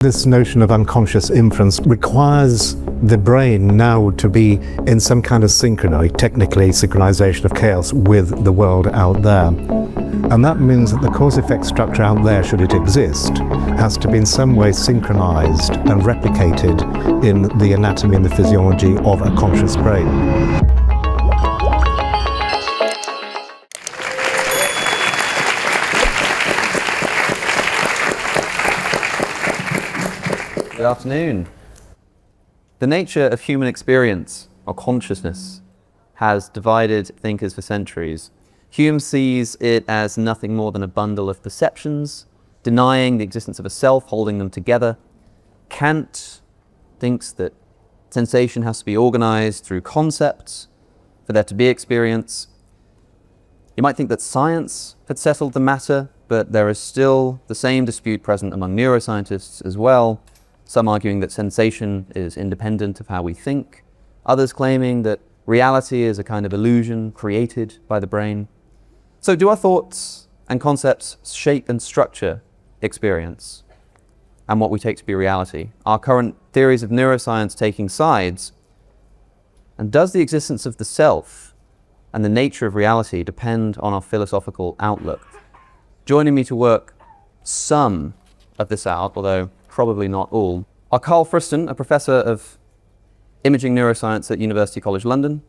This notion of unconscious inference requires the brain now to be in some kind of synchrony, technically synchronization of chaos, with the world out there. And that means that the cause-effect structure out there, should it exist, has to be in some way synchronized and replicated in the anatomy and the physiology of a conscious brain. Good afternoon. The nature of human experience, or consciousness, has divided thinkers for centuries. Hume sees it as nothing more than a bundle of perceptions, denying the existence of a self, holding them together. Kant thinks that sensation has to be organized through concepts for there to be experience. You might think that science had settled the matter, but there is still the same dispute present among neuroscientists as well. Some arguing that sensation is independent of how we think, others claiming that reality is a kind of illusion created by the brain. So do our thoughts and concepts shape and structure experience and what we take to be reality? Are current theories of neuroscience taking sides? And does the existence of the self and the nature of reality depend on our philosophical outlook? Joining me to work some of this out, although probably not all, are Karl Friston, a professor of imaging neuroscience at University College London,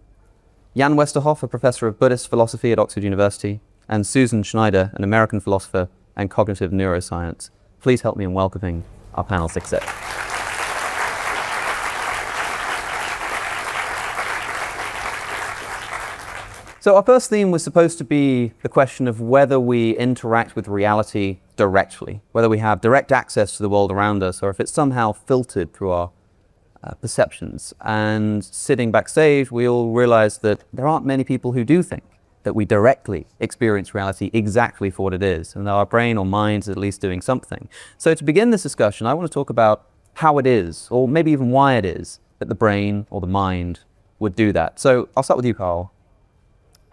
Jan Westerhoff, a professor of Buddhist philosophy at Oxford University, and Susan Schneider, an American philosopher and cognitive neuroscience. Please help me in welcoming our panel success. So our first theme was supposed to be the question of whether we interact with reality directly, whether we have direct access to the world around us, or if it's somehow filtered through our perceptions. And sitting backstage, we all realized that there aren't many people who do think that we directly experience reality exactly for what it is, and that our brain or mind is at least doing something. So to begin this discussion, I want to talk about how it is, or maybe even why it is, that the brain or the mind would do that. So I'll start with you, Karl.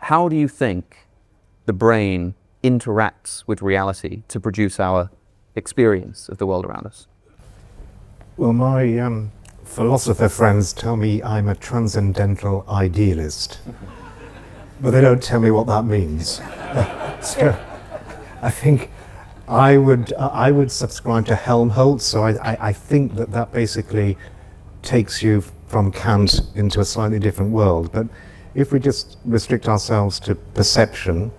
How do you think the brain interacts with reality to produce our experience of the world around us? Well, my philosopher friends tell me I'm a transcendental idealist, but they don't tell me what that means. So I think I would subscribe to Helmholtz, so I think that basically takes you from Kant into a slightly different world. But if we just restrict ourselves to perception,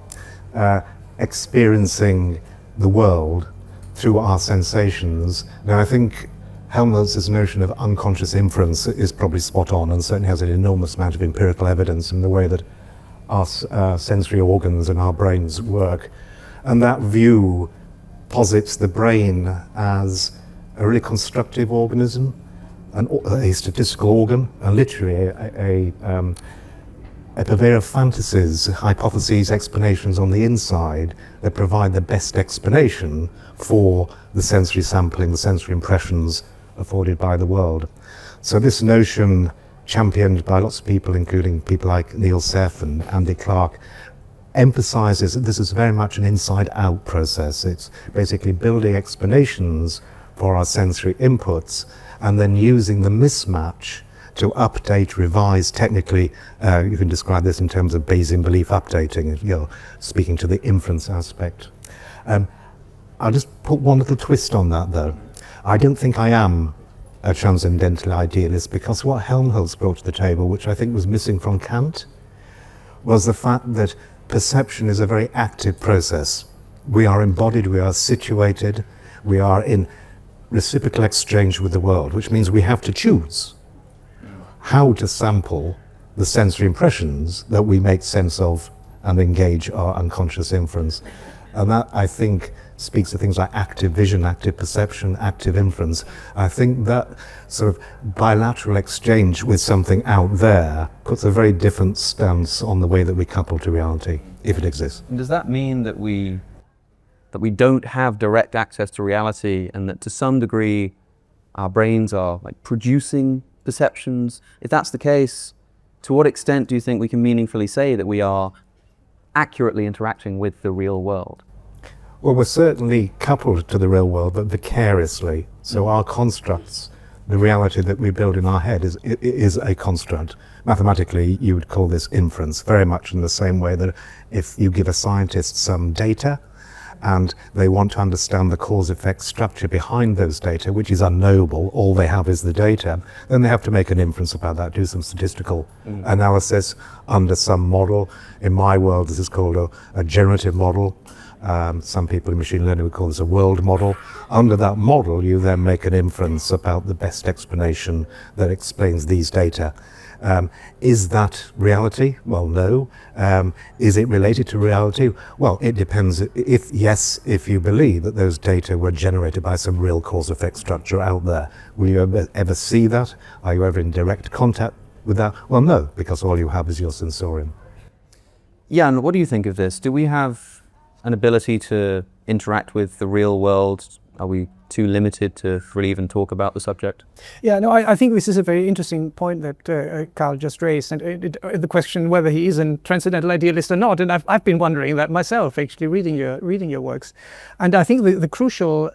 experiencing the world through our sensations, then I think Helmholtz's notion of unconscious inference is probably spot on, and certainly has an enormous amount of empirical evidence in the way that our sensory organs and our brains work. And that view posits the brain as a really constructive organism, a statistical organ, and literally a purveyor of fantasies, hypotheses, explanations on the inside that provide the best explanation for the sensory sampling, the sensory impressions afforded by the world. So this notion, championed by lots of people, including people like Neil Seff and Andy Clark, emphasizes that this is very much an inside-out process. It's basically building explanations for our sensory inputs and then using the mismatch to update, revise. Technically, you can describe this in terms of Bayesian belief updating, speaking to the inference aspect. I'll just put one little twist on that, though. I don't think I am a transcendental idealist, because what Helmholtz brought to the table, which I think was missing from Kant, was the fact that perception is a very active process. We are embodied, we are situated, we are in reciprocal exchange with the world, which means we have to choose how to sample the sensory impressions that we make sense of and engage our unconscious inference. And that, I think, speaks to things like active vision, active perception, active inference. I think that sort of bilateral exchange with something out there puts a very different stance on the way that we couple to reality, if it exists. And does that mean that we don't have direct access to reality, and that to some degree our brains are like producing perceptions? If that's the case, to what extent do you think we can meaningfully say that we are accurately interacting with the real world? Well, we're certainly coupled to the real world, but vicariously. So our constructs, the reality that we build in our head is a construct. Mathematically, you would call this inference, very much in the same way that if you give a scientist some data and they want to understand the cause-effect structure behind those data, which is unknowable, all they have is the data, then they have to make an inference about that, do some statistical analysis under some model. In my world, this is called a generative model. Some people in machine learning would call this a world model. Under that model, you then make an inference about the best explanation that explains these data. Is that reality? Well, no. Is it related to reality? Well, it depends. If you believe that those data were generated by some real cause-effect structure out there, will you ever see that? Are you ever in direct contact with that? Well, no, because all you have is your sensorium. Jan, what do you think of this? Do we have an ability to interact with the real world? Are we too limited to really even talk about the subject? Yeah, no, I think this is a very interesting point that Karl just raised, and the question whether he is a transcendental idealist or not. And I've been wondering that myself, actually, reading your works. And I think the crucial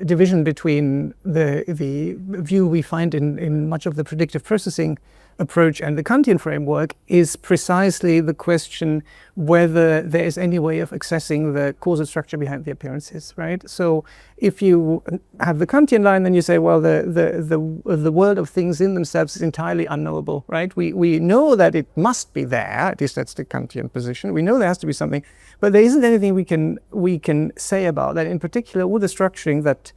division between the view we find in much of the predictive processing approach and the Kantian framework is precisely the question whether there is any way of accessing the causal structure behind the appearances, right? So if you have the Kantian line, then you say, well, the world of things in themselves is entirely unknowable, right? We know that it must be there, at least that's the Kantian position. We know there has to be something, but there isn't anything we can say about that. In particular, all the structuring that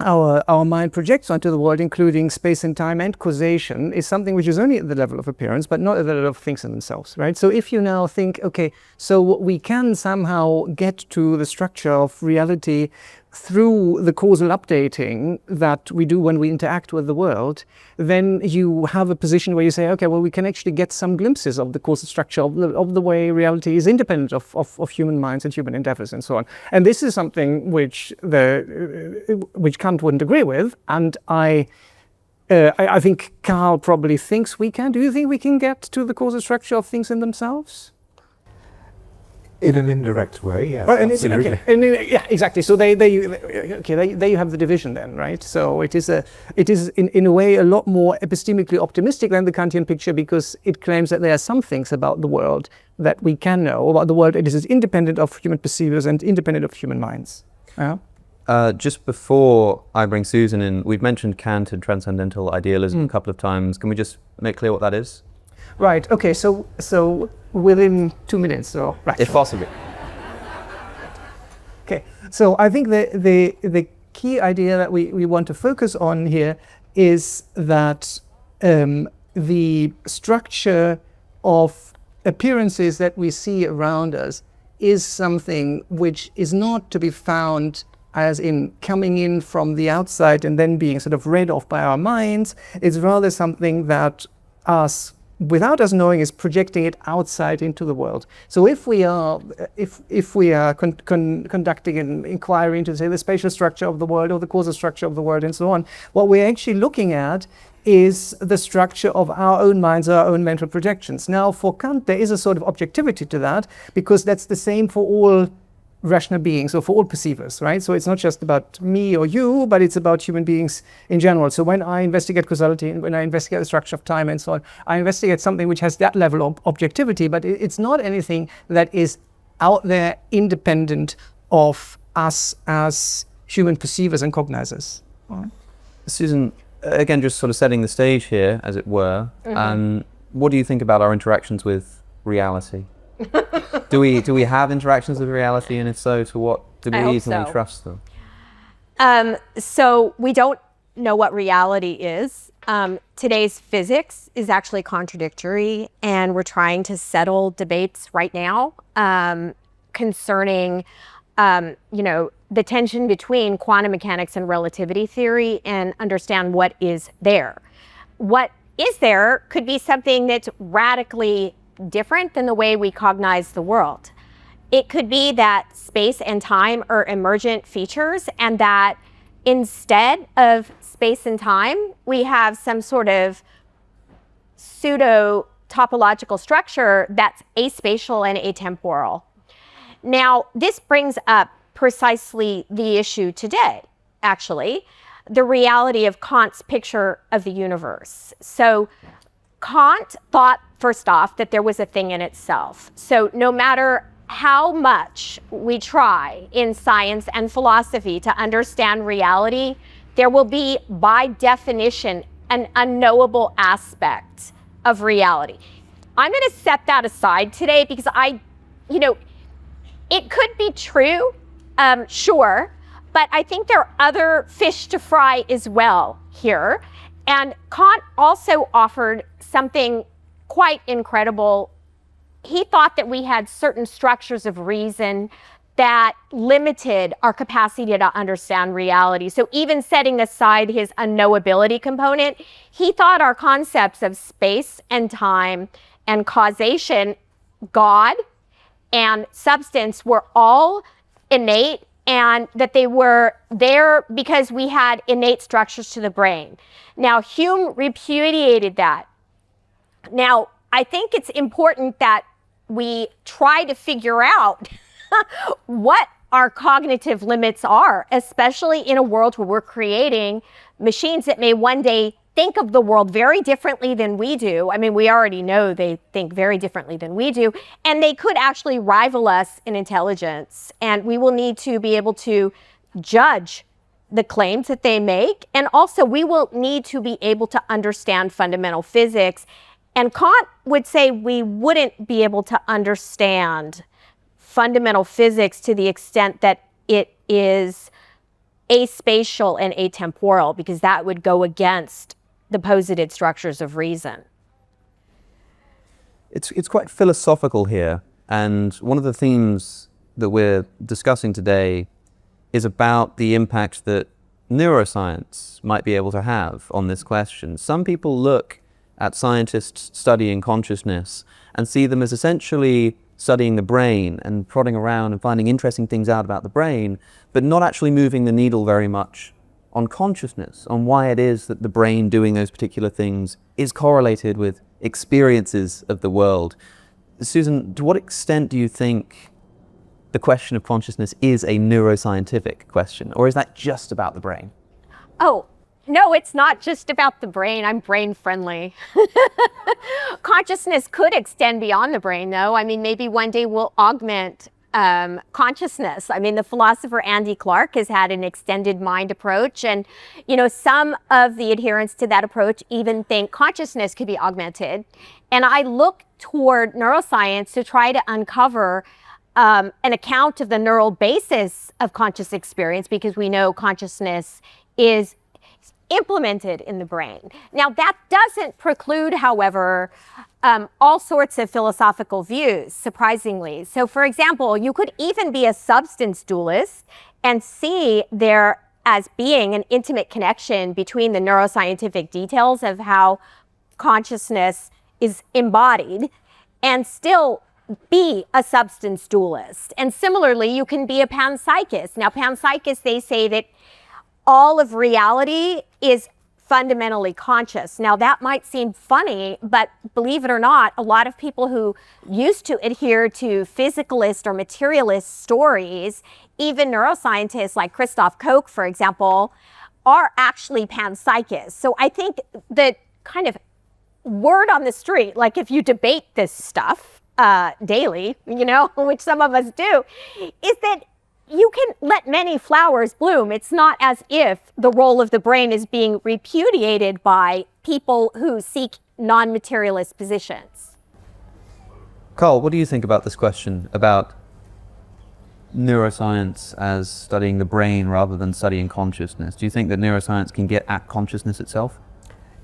our mind projects onto the world, including space and time and causation, is something which is only at the level of appearance, but not at the level of things in themselves, right? So if you now think, okay, so we can somehow get to the structure of reality through the causal updating that we do when we interact with the world, then you have a position where you say, okay, well, we can actually get some glimpses of the causal structure of the way reality is independent of human minds and human endeavors and so on. And this is something which Kant wouldn't agree with, and I think Karl probably thinks we can. Do you think we can get to the causal structure of things in themselves? In an indirect way, yes. Well, absolutely. Yeah, exactly. So there you have the division then, right? So it is in a way a lot more epistemically optimistic than the Kantian picture, because it claims that there are some things about the world that we can know about the world. It is independent of human perceivers and independent of human minds. Yeah. Just before I bring Susan in, we've mentioned Kant and transcendental idealism a couple of times. Can we just make clear what that is? Right. Okay. So within 2 minutes, so right. If possible. Okay. So I think the key idea that we want to focus on here is that the structure of appearances that we see around us is something which is not to be found as in coming in from the outside and then being sort of read off by our minds. It's rather something that without us knowing, is projecting it outside into the world. So if we are conducting an inquiry into, say, the spatial structure of the world or the causal structure of the world and so on, what we're actually looking at is the structure of our own minds, our own mental projections. Now, for Kant, there is a sort of objectivity to that, because that's the same for all rational beings, or for all perceivers, right? So it's not just about me or you, but it's about human beings in general. So when I investigate causality, and when I investigate the structure of time and so on, I investigate something which has that level of objectivity, but it's not anything that is out there independent of us as human perceivers and cognizers. Susan, again, just sort of setting the stage here, as it were, what do you think about our interactions with reality? Do we have interactions with reality, and if so, to what degree can we trust them? So we don't know what reality is. Today's physics is actually contradictory, and we're trying to settle debates right now concerning the tension between quantum mechanics and relativity theory, and understand what is there. What is there could be something that's radically different than the way we cognize the world. It could be that space and time are emergent features, and that instead of space and time, we have some sort of pseudo topological structure that's aspatial and atemporal. Now, this brings up precisely the issue today. actually, the reality of Kant's picture of the universe. So Kant thought, first off, that there was a thing in itself. So no matter how much we try in science and philosophy to understand reality, there will be, by definition, an unknowable aspect of reality. I'm going to set that aside today because it could be true, sure, but I think there are other fish to fry as well here. And Kant also offered something quite incredible. He thought that we had certain structures of reason that limited our capacity to understand reality. So even setting aside his unknowability component, he thought our concepts of space and time and causation, God, and substance were all innate, and that they were there because we had innate structures to the brain. Now, Hume repudiated that. Now, I think it's important that we try to figure out what our cognitive limits are, especially in a world where we're creating machines that may one day think of the world very differently than we do. I mean, we already know they think very differently than we do, and they could actually rival us in intelligence. And we will need to be able to judge the claims that they make. And also, we will need to be able to understand fundamental physics. And Kant would say we wouldn't be able to understand fundamental physics to the extent that it is aspatial and atemporal, because that would go against the posited structures of reason. It's quite philosophical here, and one of the themes that we're discussing today is about the impact that neuroscience might be able to have on this question. Some people look at scientists studying consciousness and see them as essentially studying the brain and prodding around and finding interesting things out about the brain, but not actually moving the needle very much on consciousness, on why it is that the brain doing those particular things is correlated with experiences of the world. Susan, to what extent do you think the question of consciousness is a neuroscientific question, or is that just about the brain? Oh, no, it's not just about the brain. I'm brain friendly. Consciousness could extend beyond the brain, though. I mean, maybe one day we'll augment consciousness. I mean, the philosopher Andy Clark has had an extended mind approach, and some of the adherents to that approach even think consciousness could be augmented. And I look toward neuroscience to try to uncover an account of the neural basis of conscious experience, because we know consciousness is implemented in the brain. Now, that doesn't preclude, however, all sorts of philosophical views, surprisingly. So, for example, you could even be a substance dualist and see there as being an intimate connection between the neuroscientific details of how consciousness is embodied and still be a substance dualist. And similarly, you can be a panpsychist. Now, panpsychists, they say that all of reality is fundamentally conscious. Now, that might seem funny, but believe it or not, a lot of people who used to adhere to physicalist or materialist stories, even neuroscientists like Christoph Koch, for example, are actually panpsychists. So I think the kind of word on the street, like if you debate this stuff daily, which some of us do, is that you can let many flowers bloom. It's not as if the role of the brain is being repudiated by people who seek non-materialist positions. Karl, what do you think about this question about neuroscience as studying the brain rather than studying consciousness? Do you think that neuroscience can get at consciousness itself?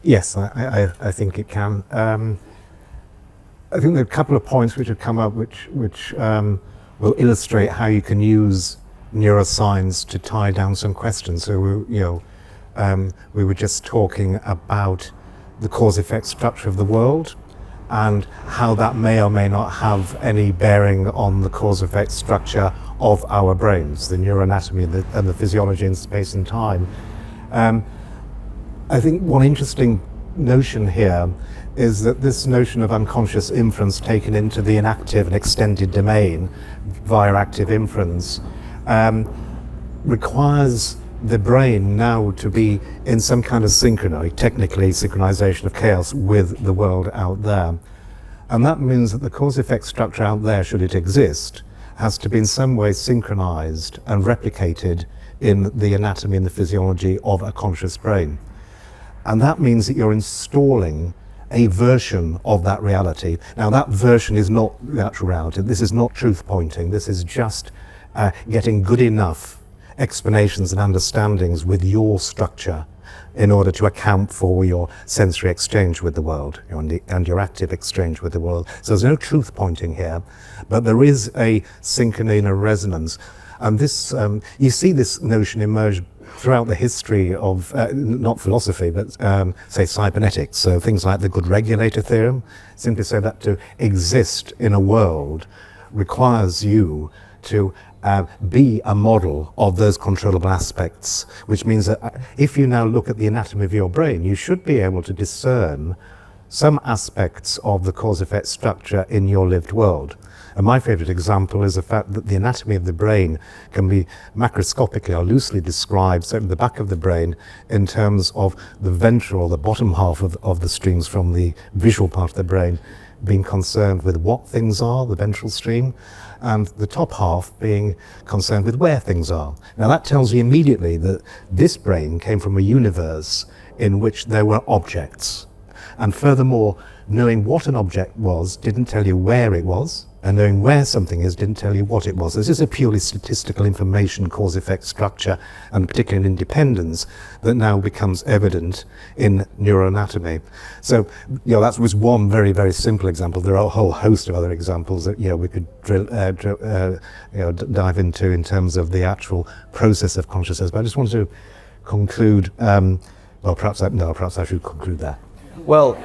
Yes, I think it can. I think there are a couple of points which have come up which will illustrate how you can use neuroscience to tie down some questions. So we were just talking about the cause-effect structure of the world and how that may or may not have any bearing on the cause-effect structure of our brains, the neuroanatomy and the physiology in space and time. I think one interesting notion here is that this notion of unconscious inference taken into the inactive and extended domain via active inference requires the brain now to be in some kind of technically synchronization of chaos with the world out there. And that means that the cause-effect structure out there, should it exist, has to be in some way synchronized and replicated in the anatomy and the physiology of a conscious brain. And that means that you're installing a version of that reality. Now, that version is not the actual reality. This is not truth pointing. This is just getting good enough explanations and understandings with your structure in order to account for your sensory exchange with the world and your active exchange with the world. So there's no truth pointing here, but there is a synchrony and a resonance. And this, you see this notion emerge throughout the history of, not philosophy, but say cybernetics. So things like the good regulator theorem simply say that to exist in a world requires you to be a model of those controllable aspects, which means that if you now look at the anatomy of your brain, you should be able to discern some aspects of the cause-effect structure in your lived world. And my favorite example is the fact that the anatomy of the brain can be macroscopically or loosely described, certainly the back of the brain, in terms of the ventral, the bottom half of the streams from the visual part of the brain being concerned with what things are, the ventral stream, and the top half being concerned with where things are. Now that tells you immediately that this brain came from a universe in which there were objects. And furthermore, knowing what an object was didn't tell you where it was, and knowing where something is didn't tell you what it was. This is a purely statistical information cause-effect structure, and particularly in independence, that now becomes evident in neuroanatomy. So, that was one very, very simple example. There are a whole host of other examples that we could dive into in terms of the actual process of consciousness. But I just wanted to conclude. Perhaps I should conclude there. Well,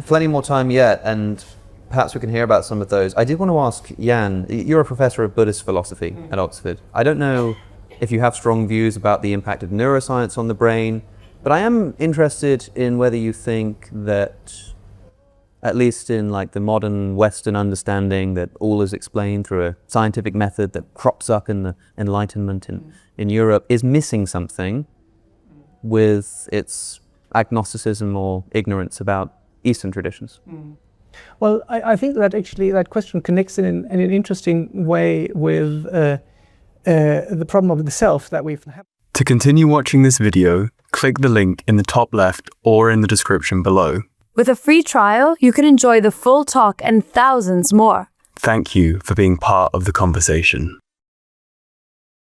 plenty more time yet, and perhaps we can hear about some of those. I did want to ask Jan, you're a professor of Buddhist philosophy at Oxford. I don't know if you have strong views about the impact of neuroscience on the brain, but I am interested in whether you think that, at least in like the modern Western understanding, that all is explained through a scientific method that crops up in the Enlightenment in Europe, is missing something with its agnosticism or ignorance about Eastern traditions. Well, I think that actually that question connects in an interesting way with the problem of the self that we've had. To continue watching this video, click the link in the top left or in the description below. With a free trial, you can enjoy the full talk and thousands more. Thank you for being part of the conversation.